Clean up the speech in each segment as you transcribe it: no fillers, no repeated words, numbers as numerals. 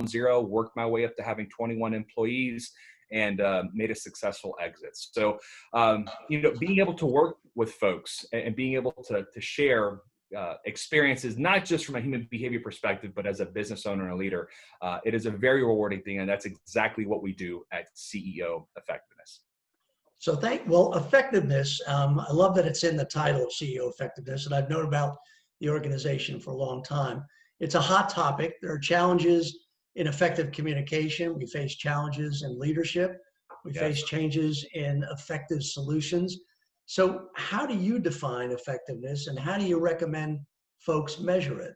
zero, worked my way up to having 21 employees, and made a successful exit. So, being able to work with folks and being able to share experiences, not just from a human behavior perspective, but as a business owner and a leader, it is a very rewarding thing. And that's exactly what we do at CEO Effectiveness. So effectiveness, I love that it's in the title of CEO Effectiveness, and I've known about the organization for a long time. It's a hot topic. There are challenges in effective communication. We face challenges in leadership. We face changes in effective solutions. So how do you define effectiveness, and how do you recommend folks measure it?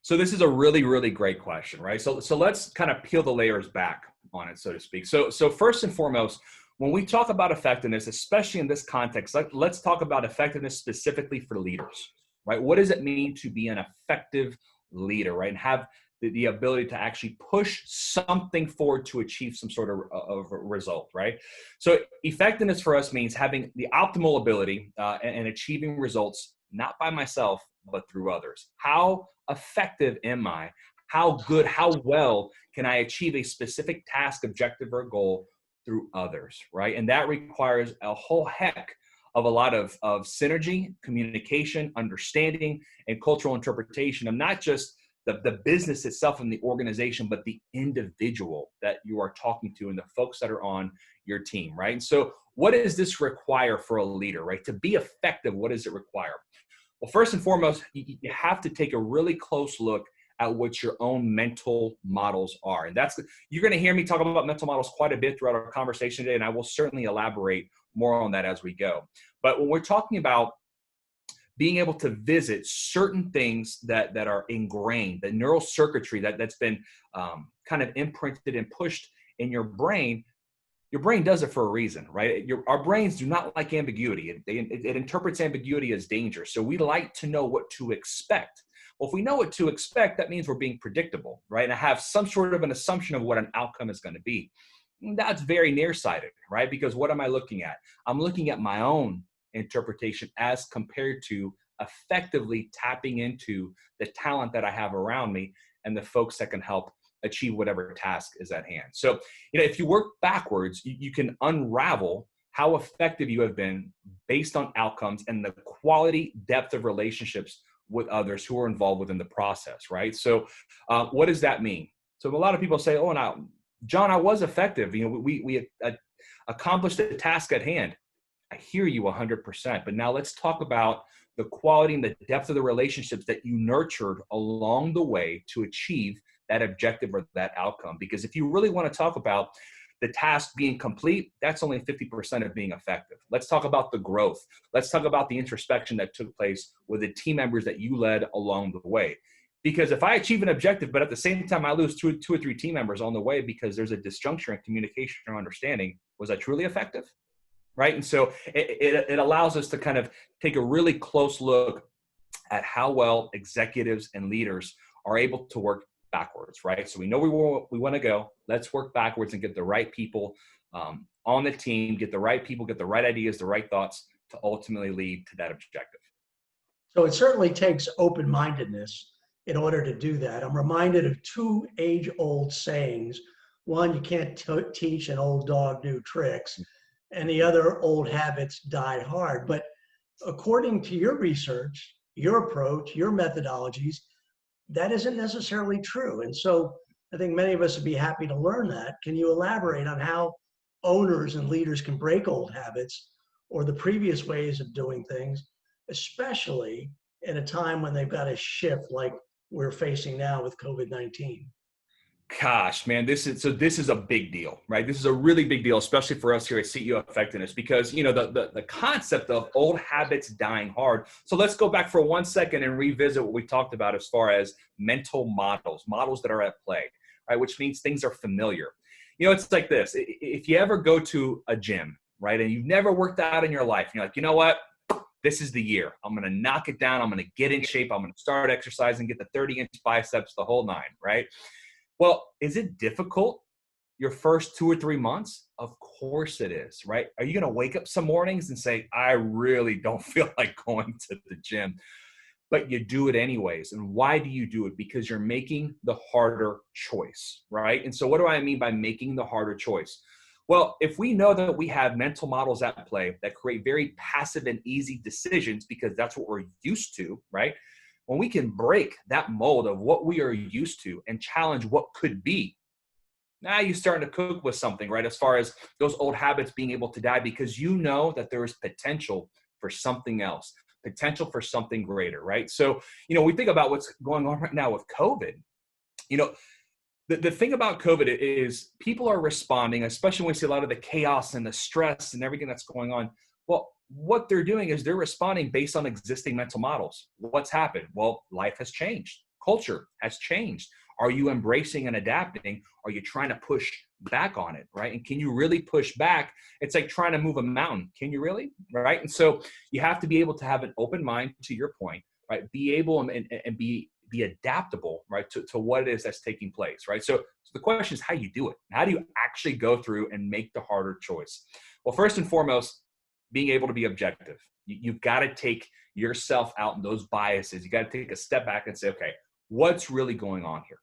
So this is a really, really great question, right? So let's kind of peel the layers back on it, so to speak. So first and foremost, when we talk about effectiveness, especially in this context, let's talk about effectiveness specifically for leaders, right? What does it mean to be an effective leader, right? And have the ability to actually push something forward to achieve some sort of result, right? So effectiveness for us means having the optimal ability and achieving results, not by myself, but through others. How effective am I? How good, how well can I achieve a specific task, objective, or goal through others, right? And that requires a whole heck of a lot of synergy, communication, understanding, and cultural interpretation of not just the business itself and the organization, but the individual that you are talking to and the folks that are on your team, right? And so what does this require for a leader, right? To be effective, what does it require? Well, first and foremost, you have to take a really close look at what your own mental models are. And you're going to hear me talk about mental models quite a bit throughout our conversation today, and I will certainly elaborate more on that as we go. But when we're talking about being able to visit certain things that are ingrained, the neural circuitry that's been kind of imprinted and pushed in your brain does it for a reason, right? Our brains do not like ambiguity. It interprets ambiguity as danger. So we like to know what to expect. Well, if we know what to expect, that means we're being predictable, right? And I have some sort of an assumption of what an outcome is going to be. That's very nearsighted, right? Because what am I looking at? I'm looking at my own interpretation as compared to effectively tapping into the talent that I have around me and the folks that can help achieve whatever task is at hand. So, if you work backwards, you can unravel how effective you have been based on outcomes and the quality depth of relationships with others who are involved within the process, right? So what does that mean? So a lot of people say, oh, now, John, I was effective. We accomplished the task at hand. I hear you 100%, but now let's talk about the quality and the depth of the relationships that you nurtured along the way to achieve that objective or that outcome. Because if you really want to talk about the task being complete, that's only 50% of being effective. Let's talk about the growth. Let's talk about the introspection that took place with the team members that you led along the way. Because if I achieve an objective, but at the same time I lose two or three team members on the way because there's a disjuncture in communication or understanding, was I truly effective? Right? And so it allows us to kind of take a really close look at how well executives and leaders are able to work backwards, right? So we know we want to go. Let's work backwards and get the right people on the team, get the right people, get the right ideas, the right thoughts to ultimately lead to that objective. So it certainly takes open-mindedness in order to do that. I'm reminded of two age-old sayings. One, you can't teach an old dog new tricks, and the other, old habits die hard. But according to your research, your approach, your methodologies, that isn't necessarily true. And so I think many of us would be happy to learn that. Can you elaborate on how owners and leaders can break old habits or the previous ways of doing things, especially in a time when they've got to shift like we're facing now with COVID-19? Gosh, man, this is a big deal, right? This is a really big deal, especially for us here at CEO Effectiveness, because the concept of old habits dying hard. So let's go back for 1 second and revisit what we talked about as far as mental models that are at play, right? Which means things are familiar. It's like this. If you ever go to a gym, right, and you've never worked out in your life, you're like, you know what? This is the year. I'm going to knock it down. I'm going to get in shape. I'm going to start exercising, get the 30-inch biceps, the whole nine, right? Well, is it difficult your first 2 or 3 months? Of course it is, right? Are you going to wake up some mornings and say, I really don't feel like going to the gym? but you do it anyways. And why do you do it? Because you're making the harder choice, right? And so what do I mean by making the harder choice? Well, if we know that we have mental models at play that create very passive and easy decisions because that's what we're used to, right? When we can break that mold of what we are used to and challenge what could be, now you're starting to cook with something, right? As far as those old habits being able to die, because you know that there is potential for something else, potential for something greater, right? So, we think about what's going on right now with COVID. You know, the thing about COVID is people are responding, especially when we see a lot of the chaos and the stress and everything that's going on. Well, what they're doing is they're responding based on existing mental models. What's happened? Well, life has changed. Culture has changed. Are you embracing and adapting? Are you trying to push back on it, right? And can you really push back? It's like trying to move a mountain. Can you really, right? And so you have to be able to have an open mind, to your point, right? Be able and be adaptable, right, to what it is that's taking place, right? So the question is how you do it. How do you actually go through and make the harder choice? Well, first and foremost, being able to be objective. You've got to take yourself out and those biases. You got to take a step back and say, okay, what's really going on here?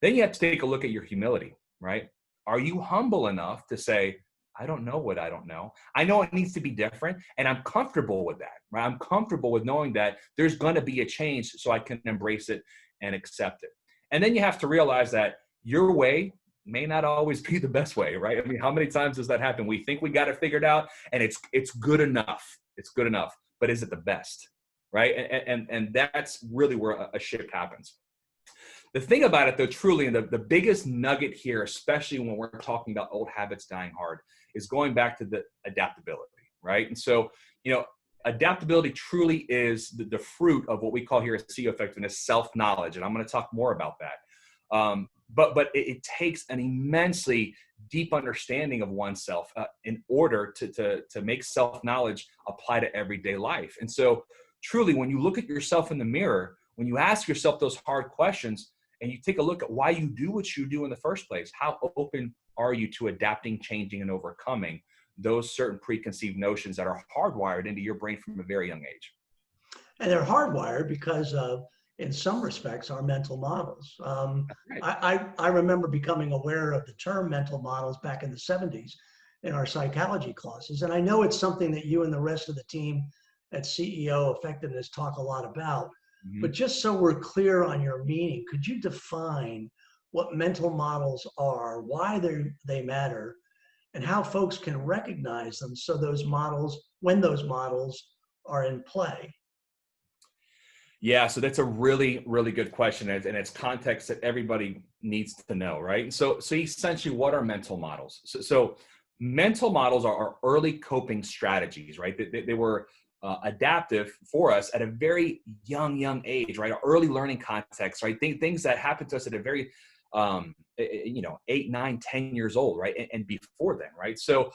Then you have to take a look at your humility, right? Are you humble enough to say, I don't know what I don't know. I know it needs to be different, and I'm comfortable with that, right? I'm comfortable with knowing that there's going to be a change so I can embrace it and accept it. And then you have to realize that your way may not always be the best way, right? I mean, how many times does that happen? We think we got it figured out and it's good enough. It's good enough, but is it the best, right? And that's really where a shift happens. The thing about it, though, truly, and the biggest nugget here, especially when we're talking about old habits dying hard, is going back to the adaptability, right? And so, adaptability truly is the fruit of what we call here as CEO effectiveness, self-knowledge. And I'm going to talk more about that. But it takes an immensely deep understanding of oneself in order to make self-knowledge apply to everyday life. And so truly, when you look at yourself in the mirror, when you ask yourself those hard questions, and you take a look at why you do what you do in the first place, how open are you to adapting, changing, and overcoming those certain preconceived notions that are hardwired into your brain from a very young age? And they're hardwired because of, in some respects, our mental models. Right. I remember becoming aware of the term mental models back in the 70s in our psychology classes. And I know it's something that you and the rest of the team at CEO Effectiveness talk a lot about. Mm-hmm. But just so we're clear on your meaning, could you define what mental models are, why they matter, and how folks can recognize them so those models, when those models are in play? Yeah, so that's a really, really good question, and it's context that everybody needs to know, right? So essentially, what are mental models? So mental models are early coping strategies, right? They were adaptive for us at a very young age, right? Early learning context, right? Things that happen to us at a very, 8, 9, 10 years old, right? And before then, right? So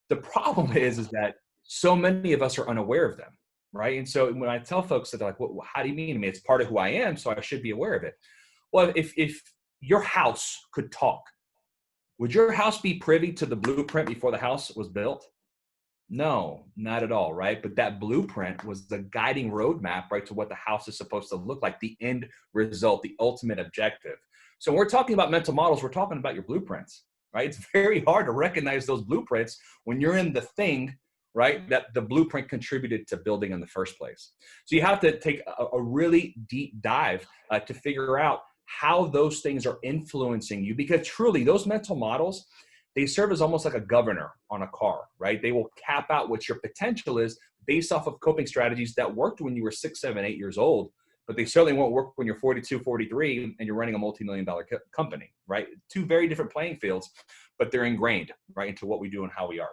the problem is that so many of us are unaware of them, right? And so when I tell folks that they're like, well, how do you mean? I mean, it's part of who I am, so I should be aware of it. Well, if your house could talk, would your house be privy to the blueprint before the house was built? No, not at all, right? But that blueprint was the guiding roadmap, right, to what the house is supposed to look like, the end result, the ultimate objective. So when we're talking about mental models, we're talking about your blueprints, right? It's very hard to recognize those blueprints when you're in the thing, right, that the blueprint contributed to building in the first place. So you have to take a really deep dive to figure out how those things are influencing you, because truly those mental models, they serve as almost like a governor on a car, right? They will cap out what your potential is based off of coping strategies that worked when you were 6, 7, 8 years old, but they certainly won't work when you're 42, 43 and you're running a multi-million-dollar company, right? Two very different playing fields, but they're ingrained, right, into what we do and how we are.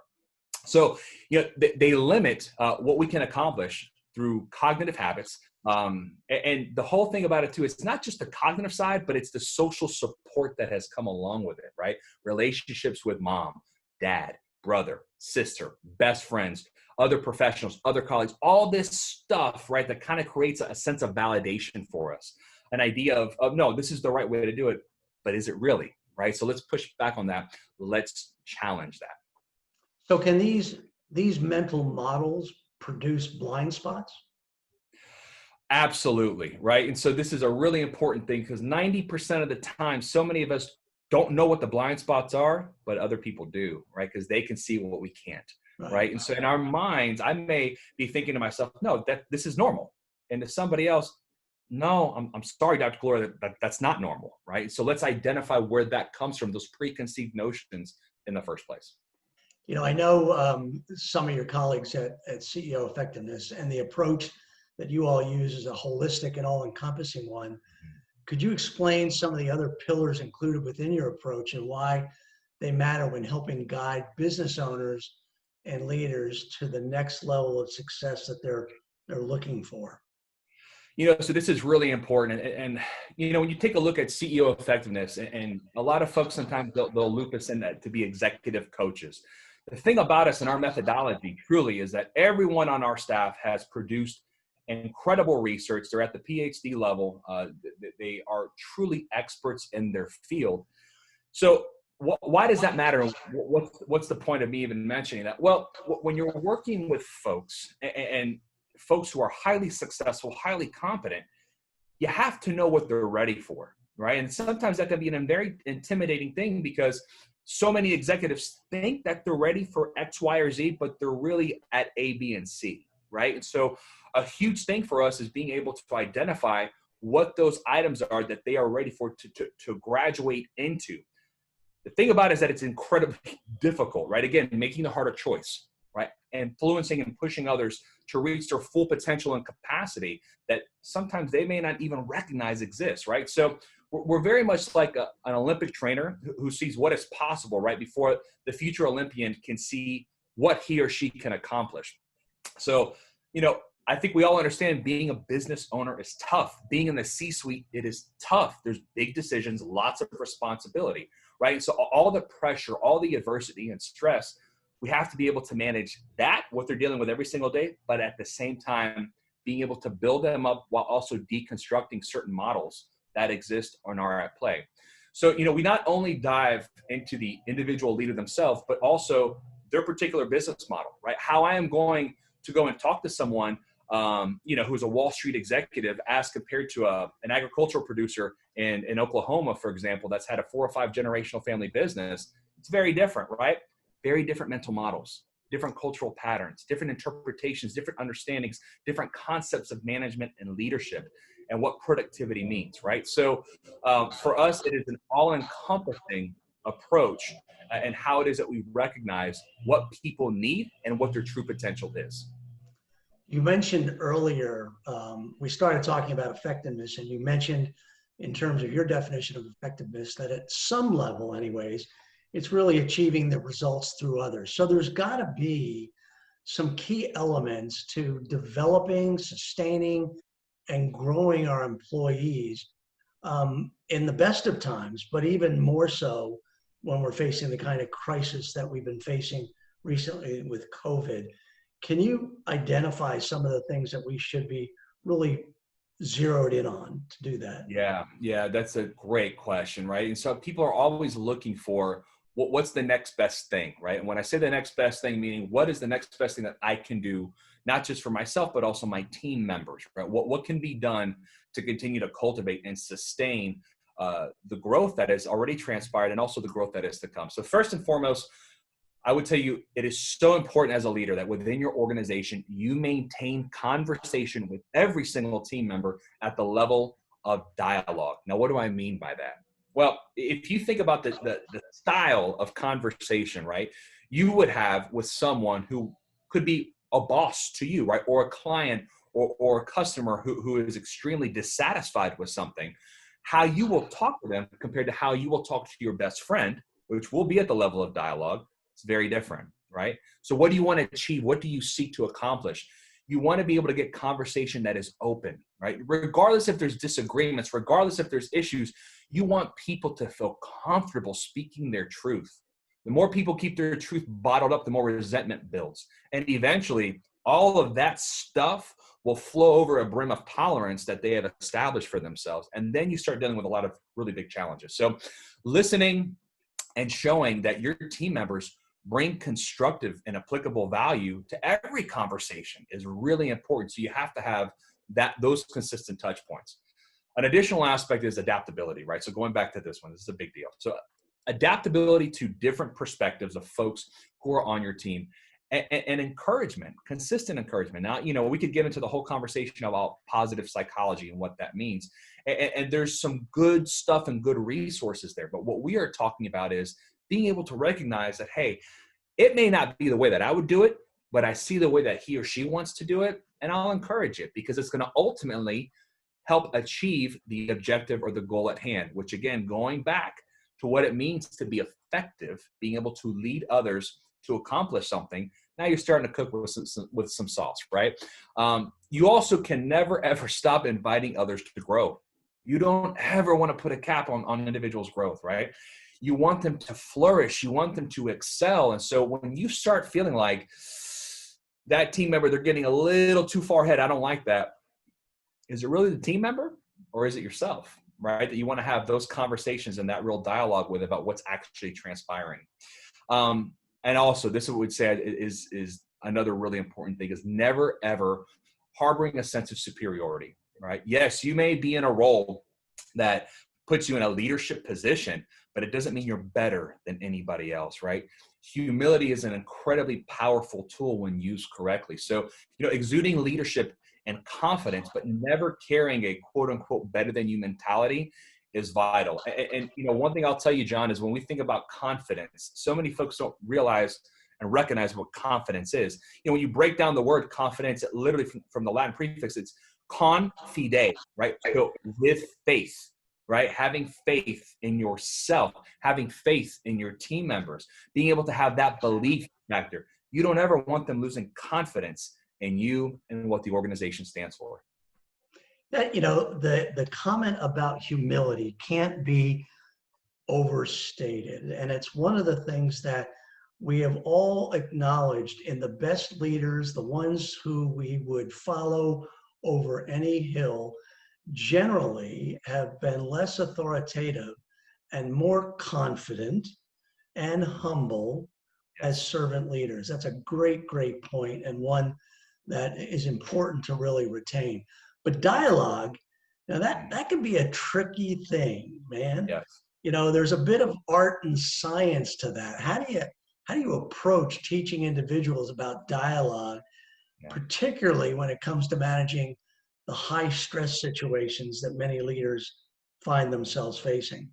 So, they limit what we can accomplish through cognitive habits. And the whole thing about it too, it's not just the cognitive side, but it's the social support that has come along with it, right? Relationships with mom, dad, brother, sister, best friends, other professionals, other colleagues, all this stuff, right? That kind of creates a sense of validation for us, an idea of no, this is the right way to do it, but is it really, right? So let's push back on that. Let's challenge that. So can these mental models produce blind spots? Absolutely, right? And so this is a really important thing because 90% of the time, so many of us don't know what the blind spots are, but other people do, right? Because they can see what we can't, Right. right? And so in our minds, I may be thinking to myself, no, that this is normal. And to somebody else, no, I'm sorry, Dr. Gloria, that's not normal, right? So let's identify where that comes from, those preconceived notions in the first place. I know some of your colleagues at CEO Effectiveness, and the approach that you all use is a holistic and all-encompassing one. Could you explain some of the other pillars included within your approach and why they matter when helping guide business owners and leaders to the next level of success that they're looking for? So this is really important. And when you take a look at CEO effectiveness, and a lot of folks sometimes they'll loop us in that to be executive coaches. The thing about us and our methodology truly is that everyone on our staff has produced incredible research. They're at the PhD level. They are truly experts in their field. So why does that matter? What's the point of me even mentioning that? Well, when you're working with folks and folks who are highly successful, highly competent, you have to know what they're ready for, right? And sometimes that can be a very intimidating thing because so many executives think that they're ready for X, Y, or Z, but they're really at A, B, and C, right? And so a huge thing for us is being able to identify what those items are that they are ready for to graduate into. The thing about it is that it's incredibly difficult, right? Again, making the harder choice, right? Influencing and pushing others to reach their full potential and capacity that sometimes they may not even recognize exists, right? So we're very much like an Olympic trainer who sees what is possible, right? Before the future Olympian can see what he or she can accomplish. So, I think we all understand being a business owner is tough. Being in the C-suite, it is tough. There's big decisions, lots of responsibility, right? So all the pressure, all the adversity and stress, we have to be able to manage that, what they're dealing with every single day, but at the same time, being able to build them up while also deconstructing certain models that exist and are at play. So, we not only dive into the individual leader themselves, but also their particular business model, right? How I am going to go and talk to someone who's a Wall Street executive as compared to an agricultural producer in Oklahoma, for example, that's had a 4 or 5 generational family business. It's very different, right? Very different mental models, different cultural patterns, different interpretations, different understandings, different concepts of management and leadership and what productivity means, right? So for us, it is an all-encompassing approach and how it is that we recognize what people need and what their true potential is. You mentioned earlier, we started talking about effectiveness, and you mentioned in terms of your definition of effectiveness that at some level anyways, it's really achieving the results through others. So there's got to be some key elements to developing, sustaining, and growing our employees in the best of times, but even more so when we're facing the kind of crisis that we've been facing recently with COVID. Can you identify some of the things that we should be really zeroed in on to do that? Yeah, that's a great question, right? And so people are always looking for what's the next best thing, right? And when I say the next best thing, meaning what is the next best thing that I can do, not just for myself, but also my team members, right? What can be done to continue to cultivate and sustain the growth that has already transpired and also the growth that is to come. So first and foremost, I would tell you it is so important as a leader that within your organization, you maintain conversation with every single team member at the level of dialogue. Now, what do I mean by that? Well, if you think about the style of conversation, right, you would have with someone who could be a boss to you, right, or a client or a customer who is extremely dissatisfied with something, how you will talk to them compared to how you will talk to your best friend, which will be at the level of dialogue. It's very different, right? So what do you want to achieve? What do you seek to accomplish? You want to be able to get conversation that is open, right? Regardless if there's disagreements, regardless if there's issues, you want people to feel comfortable speaking their truth. The more people keep their truth bottled up, the more resentment builds. And eventually, all of that stuff will flow over a brim of tolerance that they have established for themselves. And then you start dealing with a lot of really big challenges. So listening and showing that your team members bring constructive and applicable value to every conversation is really important. So you have to have those consistent touch points. An additional aspect is adaptability, right? So going back to this one, this is a big deal. So adaptability to different perspectives of folks who are on your team, and encouragement, consistent encouragement. Now, we could get into the whole conversation about positive psychology and what that means. And there's some good stuff and good resources there. But what we are talking about is being able to recognize that, hey, it may not be the way that I would do it, but I see the way that he or she wants to do it, and I'll encourage it because it's going to ultimately help achieve the objective or the goal at hand, which again, going back to what it means to be effective, being able to lead others to accomplish something. Now you're starting to cook with some sauce, right? You also can never, ever stop inviting others to grow. You don't ever want to put a cap on individuals' growth, right? You want them to flourish. You want them to excel. And so when you start feeling like that team member, they're getting a little too far ahead, I don't like that. Is it really the team member or is it yourself, right? That you want to have those conversations and that real dialogue with about what's actually transpiring. And also, this is what we'd say is another really important thing is never, ever harboring a sense of superiority, right? Yes, you may be in a role that puts you in a leadership position, but it doesn't mean you're better than anybody else, right? Humility is an incredibly powerful tool when used correctly. So, exuding leadership and confidence, but never carrying a quote unquote better than you mentality is vital. And one thing I'll tell you, John, is when we think about confidence, so many folks don't realize and recognize what confidence is. When you break down the word confidence, it literally from the Latin prefix, it's confide, right? So with faith, right? Having faith in yourself, having faith in your team members, being able to have that belief factor. You don't ever want them losing confidence in you and what the organization stands for. That, the comment about humility can't be overstated. And it's one of the things that we have all acknowledged in the best leaders, the ones who we would follow over any hill, generally have been less authoritative and more confident and humble as servant leaders. That's a great, great point, and one that is important to really retain. But dialogue, now that can be a tricky thing, man. Yes. There's a bit of art and science to that. How do you approach teaching individuals about dialogue, particularly when it comes to managing the high stress situations that many leaders find themselves facing?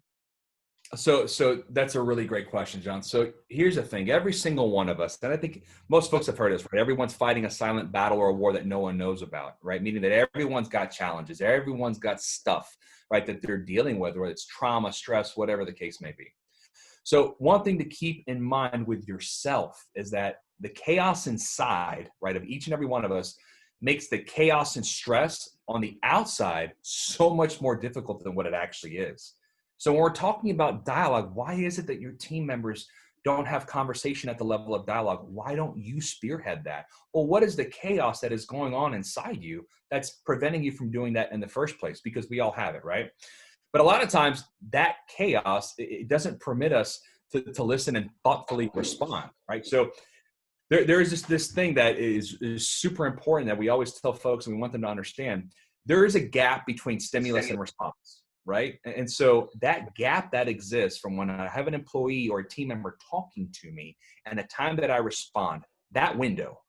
So that's a really great question, John. So here's the thing. Every single one of us, and I think most folks have heard this, right? Everyone's fighting a silent battle or a war that no one knows about, right? Meaning that everyone's got challenges. Everyone's got stuff, right, that they're dealing with, whether it's trauma, stress, whatever the case may be. So one thing to keep in mind with yourself is that the chaos inside, right, of each and every one of us makes the chaos and stress on the outside so much more difficult than what it actually is. So when we're talking about dialogue, why is it that your team members don't have conversation at the level of dialogue? Why don't you spearhead that? Well, what is the chaos that is going on inside you that's preventing you from doing that in the first place? Because we all have it, right? But a lot of times that chaos, it doesn't permit us to listen and thoughtfully respond, right? So there is this thing that is super important that we always tell folks and we want them to understand. There is a gap between stimulus and response. Right? And so that gap that exists from when I have an employee or a team member talking to me and the time that I respond, that window,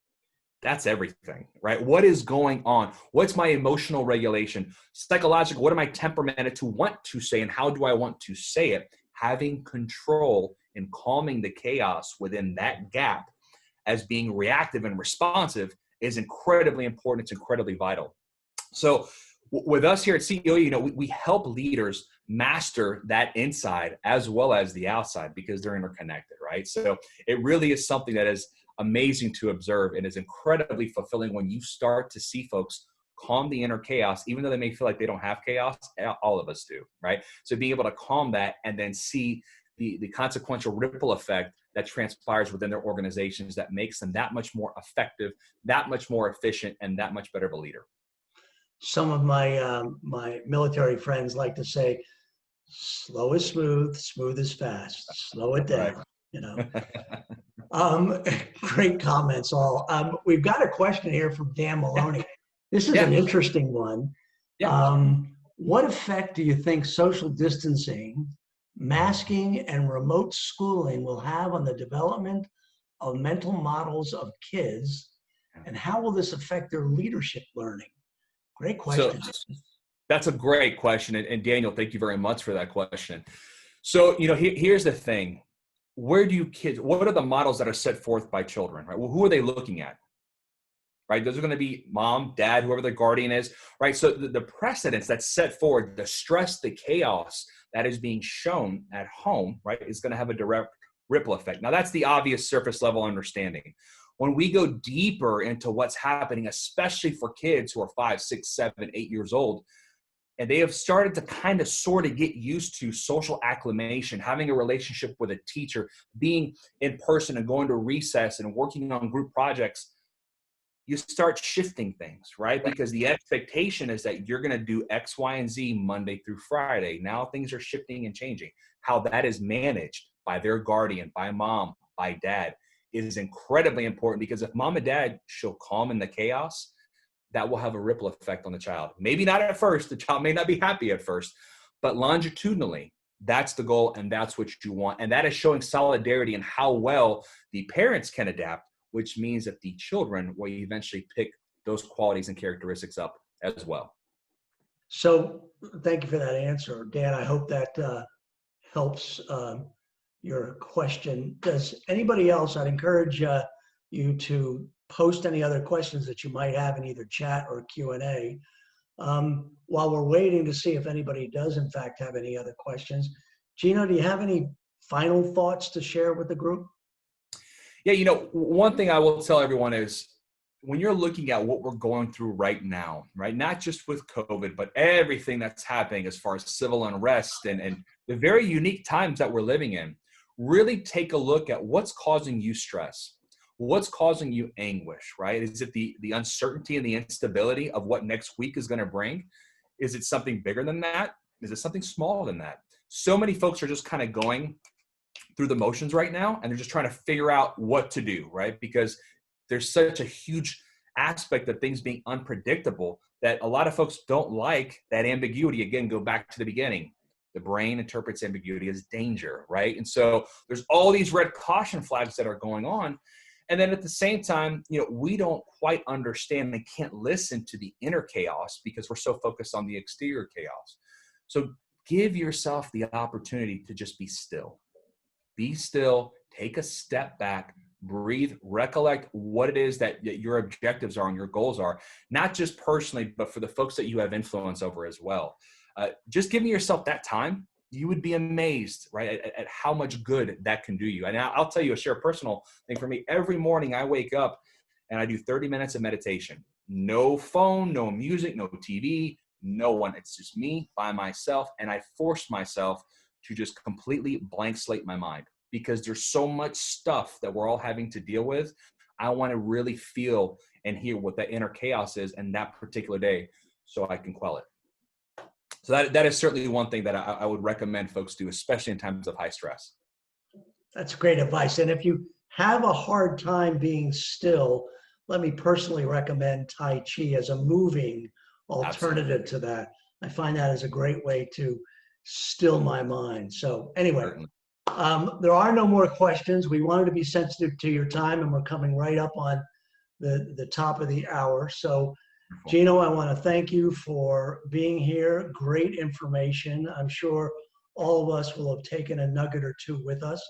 that's everything, right? What is going on? What's my emotional regulation? Psychological, what am I temperamented to want to say and how do I want to say it? Having control and calming the chaos within that gap as being reactive and responsive is incredibly important. It's incredibly vital. So with us here at CEO, we help leaders master that inside as well as the outside because they're interconnected, right? So it really is something that is amazing to observe and is incredibly fulfilling when you start to see folks calm the inner chaos, even though they may feel like they don't have chaos. All of us do, right? So being able to calm that and then see the consequential ripple effect that transpires within their organizations that makes them that much more effective, that much more efficient, and that much better of a leader. Some of my military friends like to say, slow is smooth, smooth is fast. Slow it down, Great comments all. We've got a question here from Dan Maloney. This is Yeah. an interesting one. Yeah. What effect do you think social distancing, masking, and remote schooling will have on the development of mental models of kids? And how will this affect their leadership learning? Great So question. that's a great question. And Daniel, thank you very much for that question. So, here's the thing. Where do kids, what are the models that are set forth by children, right? Well, who are they looking at? Right? Those are going to be mom, dad, whoever their guardian is, right? So the precedence that's set forward, the stress, the chaos that is being shown at home, right, is going to have a direct ripple effect. Now, that's the obvious surface level understanding. When we go deeper into what's happening, especially for kids who are 5, 6, 7, 8 years old, and they have started to kind of sort of get used to social acclimation, having a relationship with a teacher, being in person and going to recess and working on group projects, you start shifting things, right? Because the expectation is that you're going to do X, Y, and Z Monday through Friday. Now things are shifting and changing. How that is managed by their guardian, by mom, by dad is incredibly important, because if mom and dad show calm in the chaos, that will have a ripple effect on the child. Maybe not at first. The child may not be happy at first, but longitudinally, that's the goal and that's what you want. And that is showing solidarity in how well the parents can adapt, which means that the children will eventually pick those qualities and characteristics up as well. So thank you for that answer, Dan. I hope that helps your question. Does anybody else, I'd encourage you to post any other questions that you might have in either chat or Q&A. While we're waiting to see if anybody does in fact have any other questions, Gino, do you have any final thoughts to share with the group? Yeah, one thing I will tell everyone is, when you're looking at what we're going through right now, right, not just with COVID, but everything that's happening as far as civil unrest and the very unique times that we're living in, really take a look at what's causing you stress. What's causing you anguish, right? Is it the uncertainty and the instability of what next week is going to bring? Is it something bigger than that? Is it something smaller than that? So many folks are just kind of going through the motions right now, and they're just trying to figure out what to do, right? Because there's such a huge aspect of things being unpredictable that a lot of folks don't like that ambiguity. Again, go back to the beginning. The brain interprets ambiguity as danger, right? And so there's all these red caution flags that are going on. And then at the same time, we don't quite understand and can't listen to the inner chaos because we're so focused on the exterior chaos. So give yourself the opportunity to just be still. Be still, take a step back, breathe, recollect what it is that your objectives are and your goals are, not just personally, but for the folks that you have influence over as well. Just giving yourself that time, you would be amazed, right, at how much good that can do you. And I'll tell you, share a personal thing for me. Every morning I wake up and I do 30 minutes of meditation. No phone, no music, no TV, no one. It's just me by myself. And I force myself to just completely blank slate my mind, because there's so much stuff that we're all having to deal with. I want to really feel and hear what that inner chaos is in that particular day so I can quell it. So that is certainly one thing that I would recommend folks do, especially in times of high stress. That's great advice. And if you have a hard time being still, let me personally recommend Tai Chi as a moving alternative to that. I find that as a great way to still my mind. So anyway, there are no more questions. We wanted to be sensitive to your time, and we're coming right up on the top of the hour. So Gino, I want to thank you for being here. Great information. I'm sure all of us will have taken a nugget or two with us.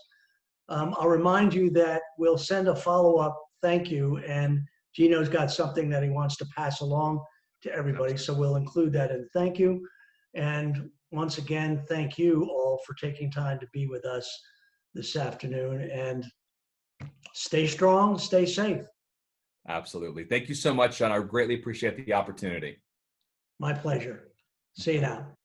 I'll remind you that we'll send a follow-up thank you, and Gino's got something that he wants to pass along to everybody, so we'll include that in thank you. And once again, thank you all for taking time to be with us this afternoon, and stay strong, stay safe. Absolutely. Thank you so much, John. I greatly appreciate the opportunity. My pleasure. See you now.